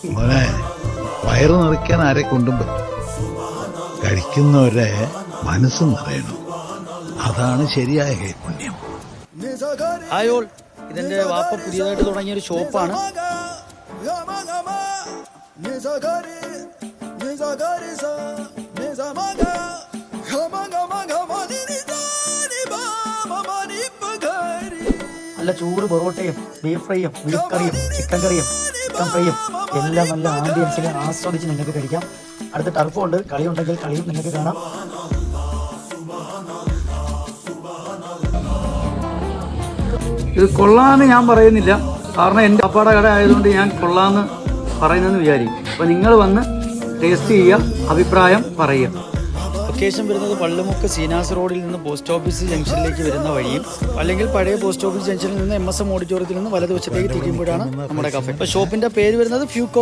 മോനെ, വയറ് നിറയ്ക്കാൻ ആരെ കൊണ്ടും പറ്റും. കഴിക്കുന്നവരെ മനസ്സ് നിറയണം. അതാണ് ശരിയായ കൈപുണ്യം. ആയോൾ, ഇതെന്റെ വാപ്പ പുതിയതായിട്ട് തുടങ്ങിയ ഒരു ഷോപ്പാണ്. നല്ല ചൂട് പൊറോട്ടയും ബീഫ് ഫ്രൈയും ബീഫ് കറിയും ചിക്കൻ കറിയും ചിക്കൻ ഫ്രൈയും എല്ലാം നല്ല ആംബിയൻസിൽ ആസ്വദിച്ച് നിങ്ങൾക്ക് കഴിക്കാം. അടുത്ത ടർഫുണ്ട്, കളിയുണ്ടെങ്കിൽ കളിയും നിങ്ങൾക്ക് കാണാം. ഇത് കൊള്ളാമെന്ന് ഞാൻ പറയുന്നില്ല, കാരണം എൻ്റെ അപ്പാടെ കട ആയതുകൊണ്ട് ഞാൻ കൊള്ളാമെന്ന് പറയുന്നതെന്ന് വിചാരിക്കും. അപ്പോൾ നിങ്ങൾ വന്ന് ടേസ്റ്റ് ചെയ്യുക, അഭിപ്രായം പറയുക. ലൊക്കേഷൻ വരുന്നത് പള്ളിമുക്ക് സീനാസ് റോഡിൽ നിന്ന് പോസ്റ്റ് ഓഫീസ് ജംഗ്ഷനിലേക്ക് വരുന്ന വഴിയും, അല്ലെങ്കിൽ പഴയ പോസ്റ്റ് ഓഫീസ് ജംഗ്ഷനിൽ നിന്ന് MSM ഓഡിറ്റോറിയത്തിൽ നിന്ന് വലതുവശത്തേക്ക് തിരിയുമ്പോഴാണ് നമ്മുടെ കഫേ. ഇപ്പോൾ ഷോപ്പിൻ്റെ പേര് വരുന്നത് ഫ്യൂക്കോ